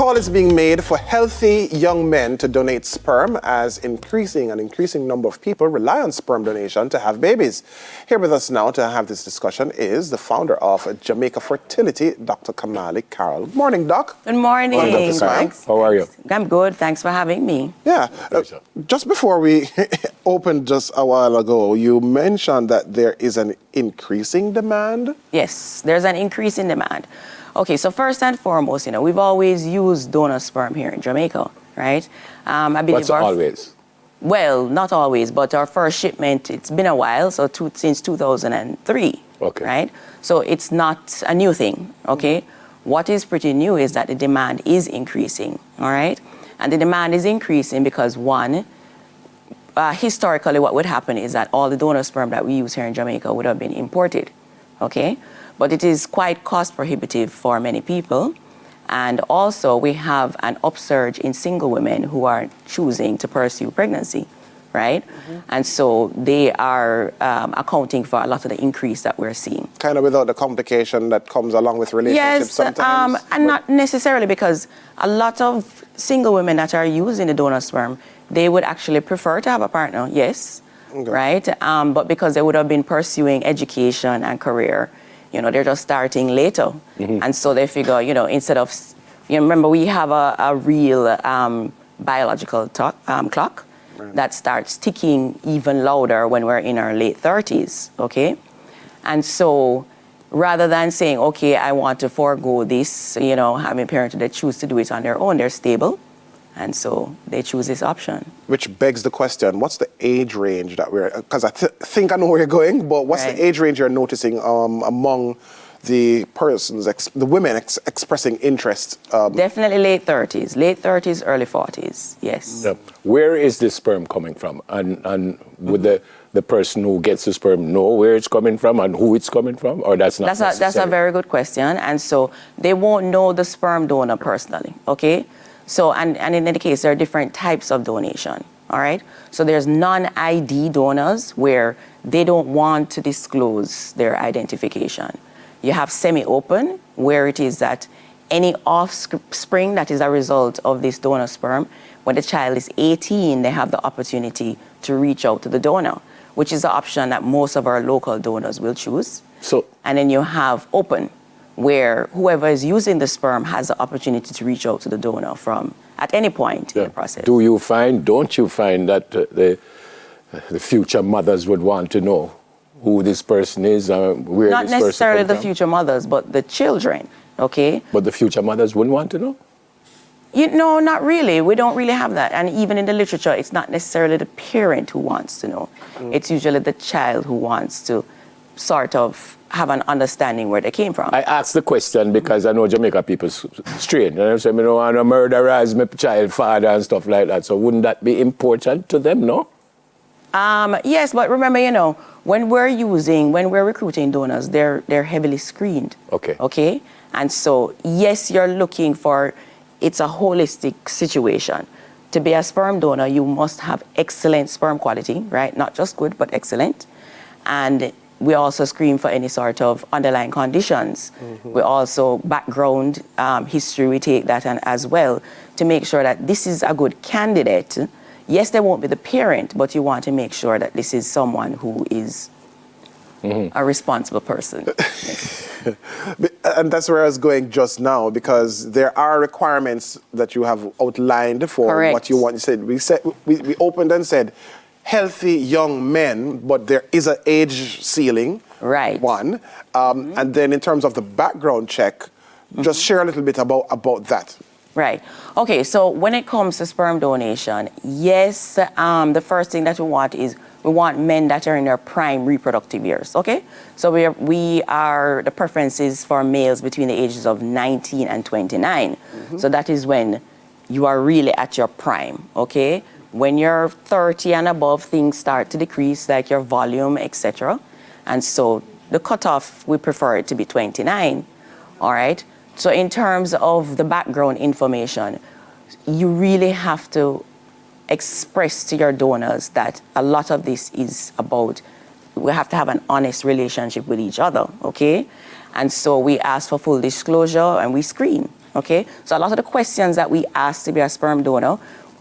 call is being made for healthy young men to donate sperm as an increasing number of people rely on sperm donation to have babies. Here with us now to have this discussion is the founder of Jamaica Fertility, Dr. Kamali Carroll. Good morning, Doc. Good morning. Dr. Thanks. How are you? I'm good. Thanks for having me. Yeah. Just before we opened just a while ago, you mentioned that there is an increasing demand. Yes, there's an increase in demand. Okay, so first and foremost, we've always used donor sperm here in Jamaica, right? I believe What's always? Well, not always, but our first shipment, it's been a while, so since 2003, okay. Right? So it's not a new thing, okay? What is pretty new is that the demand is increasing, all right? And the demand is increasing because, one, historically what would happen is that all the donor sperm that we use here in Jamaica would have been imported, okay? But it is quite cost prohibitive for many people. And also we have an upsurge in single women who are choosing to pursue pregnancy, right? Mm-hmm. And so they are accounting for a lot of the increase that we're seeing. Kind of without the complication that comes along with relationships sometimes? And not necessarily, because a lot of single women that are using the donor sperm, they would actually prefer to have a partner, yes, okay. Right? But because they would have been pursuing education and career, they're just starting later. Mm-hmm. And so they figure, instead of, remember we have a real biological clock right. That starts ticking even louder when we're in our late 30s, okay? And so rather than saying, okay, I want to forego this, having parents that choose to do it on their own, they're stable. And so they choose this option. Which begs the question, what's the age range that because I think I know where you're going, but what's right. The age range you're noticing among the persons, the women expressing interest? Definitely late 30s, early 40s, yes. Yep. Where is this sperm coming from? And would the person who gets the sperm know where it's coming from and who it's coming from? Or that's not necessary? That's a very good question. And so they won't know the sperm donor personally, okay? So, and in any case, there are different types of donation, all right? So there's non-ID donors where they don't want to disclose their identification. You have semi-open, where it is that any offspring that is a result of this donor sperm, when the child is 18, they have the opportunity to reach out to the donor, which is the option that most of our local donors will choose. And then you have open, where whoever is using the sperm has the opportunity to reach out to the donor from at any point in the process. Don't you find that the future mothers would want to know who this person is, where this person comes from? Not necessarily the future mothers, but the children, okay? But the future mothers wouldn't want to know? No, not really. We don't really have that. And even in the literature, it's not necessarily the parent who wants to know. It's usually the child who wants to sort of have an understanding where they came from. I asked the question because I know Jamaica people straight. And say, I don't want to murderize my child father and stuff like that. So wouldn't that be important to them, no? Yes, but remember, when we're recruiting donors, they're heavily screened. Okay. Okay? And so, yes, you're looking for, it's a holistic situation. To be a sperm donor, you must have excellent sperm quality, right? Not just good, but excellent. And we also screen for any sort of underlying conditions. Mm-hmm. We also background history, we take that as well to make sure that this is a good candidate. Yes, they won't be the parent, but you want to make sure that this is someone who is a responsible person. And that's where I was going just now, because there are requirements that you have outlined for Correct. What you want. You said we opened and said, healthy young men, but there is an age ceiling. Right. One. And then in terms of the background check, just share a little bit about that. Right. Okay, so when it comes to sperm donation, yes, the first thing that we want is we want men that are in their prime reproductive years, okay? So the preference is for males between the ages of 19 and 29. Mm-hmm. So that is when you are really at your prime, okay? When you're 30 and above, things start to decrease, like your volume, etc. And so the cutoff, we prefer it to be 29, all right? So in terms of the background information, you really have to express to your donors that a lot of this is about, we have to have an honest relationship with each other, okay? And so we ask for full disclosure and we screen. okay? So a lot of the questions that we ask to be a sperm donor,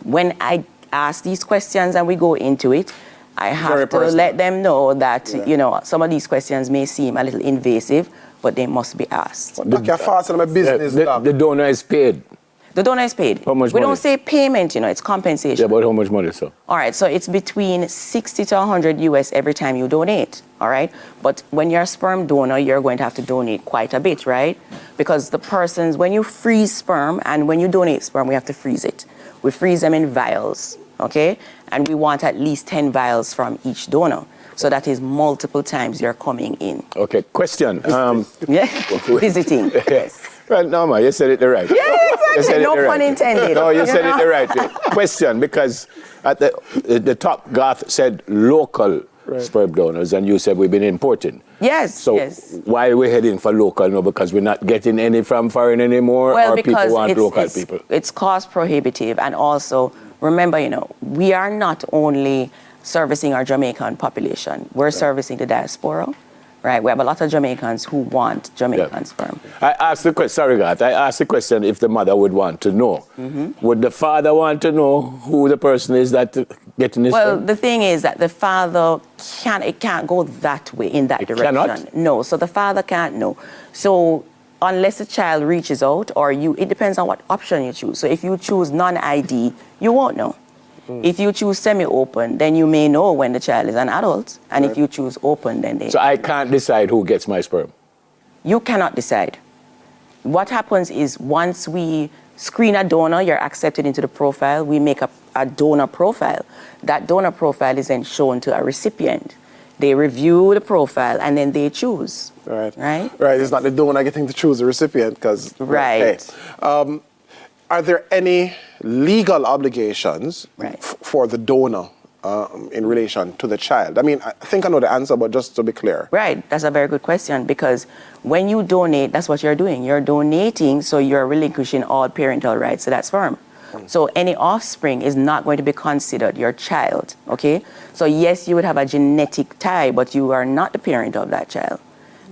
when I ask these questions and we go into it, I have to let them know that, you know, some of these questions may seem a little invasive, but they must be asked. The donor is paid. The donor is paid. How much we money? don't say payment, you know, it's compensation. Yeah, but how much money, sir? All right, so it's between 60 to 100 US every time you donate, all right? But when you're a sperm donor, you're going to have to donate quite a bit, right? Because the persons, when you freeze sperm and when you donate sperm, we have to freeze it. We freeze them in vials, okay? And we want at least 10 vials from each donor. So that is multiple times you're coming in. Okay, question. Yeah, visiting. Yes. Well, no, man, you said it the right way. Yeah, exactly. No pun intended. No, you said it the right way. Question, because at the top, Garth said local sperm donors, and you said we've been importing. Yes, so why are we heading for local? No, because we're not getting any from foreign anymore, well, or people want local people? It's cost prohibitive, and also, remember, you know, we are not only servicing our Jamaican population, we're servicing the diaspora. Right, we have a lot of Jamaicans who want Jamaican sperm. I asked the question, sorry, Garth, I asked the question if the mother would want to know. Would the father want to know who the person is that getting his sperm? Well, the thing is that the father can't go that way, in that direction. Cannot? No, so the father can't know. So unless the child reaches out, or it depends on what option you choose. So if you choose non-ID, you won't know. If you choose semi-open, then you may know when the child is an adult. And if you choose open, then they... So I can't decide who gets my sperm? You cannot decide. What happens is once we screen a donor, you're accepted into the profile, we make a donor profile. That donor profile is then shown to a recipient. They review the profile and then they choose. Right. Right? Right. It's not the donor getting to choose the recipient because... Right. Okay. Are there any legal obligations for the donor in relation to the child? I mean, I think I know the answer, but just to be clear. Right. That's a very good question, because when you donate, that's what you're doing. You're donating, so you're relinquishing all parental rights to that sperm. So any offspring is not going to be considered your child, okay? So yes, you would have a genetic tie, but you are not the parent of that child.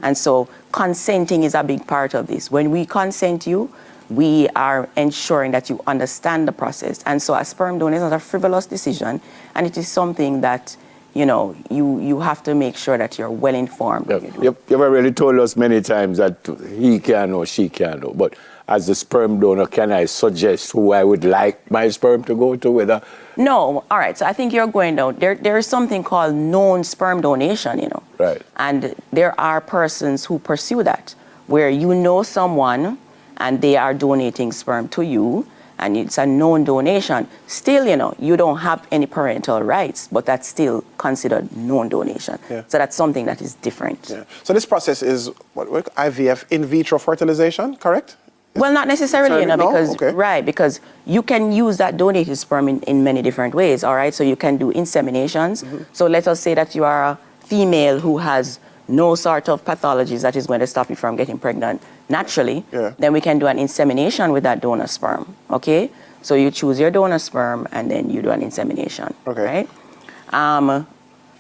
And so consenting is a big part of this. When we consent you, we are ensuring that you understand the process. And so a sperm donor is not a frivolous decision, and it is something that, you know, you have to make sure that you're well informed. You've already told us many times that he can or she can know, but as the sperm donor, can I suggest who I would like my sperm to go to? Whether? No, all right, so I think you're going down. There is something called known sperm donation, you know. Right. And there are persons who pursue that, where you know someone and they are donating sperm to you, and it's a known donation. Still, you know, you don't have any parental rights, but that's still considered known donation. Yeah. So that's something that is different. Yeah. So this process is what IVF, in vitro fertilization, correct? Well, not necessarily, you know, because because you can use that donated sperm in many different ways, all right? So you can do inseminations. So let us say that you are a female who has no sort of pathologies that is going to stop you from getting pregnant naturally, then we can do an insemination with that donor sperm, okay? So you choose your donor sperm and then you do an insemination, right?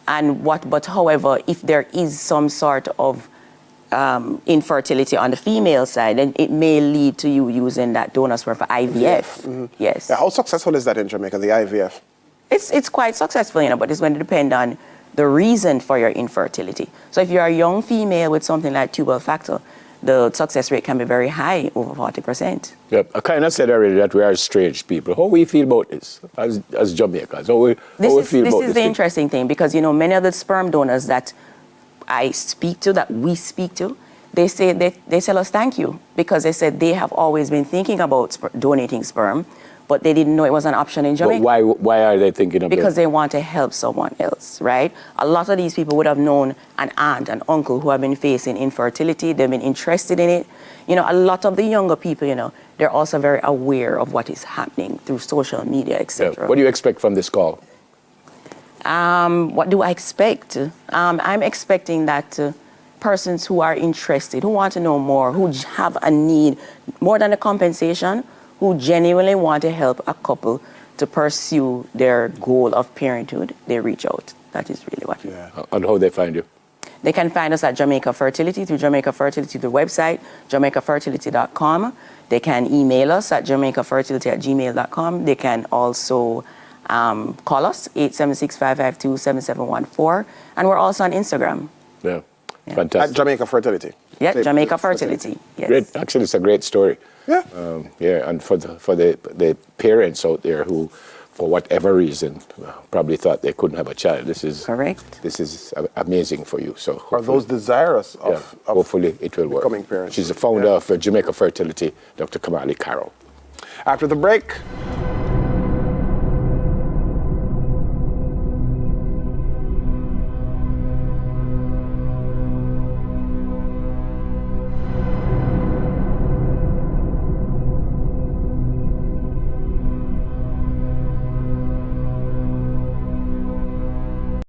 But however, if there is some sort of infertility on the female side, then it may lead to you using that donor sperm for IVF. Yes. Yeah, how successful is that in Jamaica, the IVF? It's quite successful, you know, but it's going to depend on the reason for your infertility. So if you're a young female with something like tubal factor, the success rate can be very high, over 40%. Yep. I kind of said already that we are strange people. How we feel about this as Jamaicans? How we feel about this? This is the interesting thing, because, you know, many of the sperm donors that I speak to, that we speak to, they say they tell us thank you, because they said they have always been thinking about donating sperm, but they didn't know it was an option in Jamaica. But why are they thinking about it? Because they want to help someone else, right? A lot of these people would have known an aunt, an uncle who have been facing infertility. They've been interested in it. You know, a lot of the younger people, you know, they're also very aware of what is happening through social media, etc. What do you expect from this call? What do I expect? I'm expecting that persons who are interested, who want to know more, who have a need, more than a compensation, who genuinely want to help a couple to pursue their goal of parenthood, they reach out. That is really what we do. And how they find you? They can find us at Jamaica Fertility, through Jamaica Fertility, the website, jamaicafertility.com. They can email us at jamaicafertility@gmail.com. They can also call us, 876-552-7714. And we're also on Instagram. Yeah. Yeah. Fantastic. At Jamaica Fertility. Yeah, Say- Jamaica Fertility. Yes. Great. Actually, it's a great story. Yeah. Yeah, and for the parents out there who, for whatever reason, probably thought they couldn't have a child, this is Correct. This is amazing for you. So Or those desirous yeah, of hopefully it will work. becoming parents. She's the founder Yeah. of Jamaica Fertility, Dr. Kamali Carroll. After the break,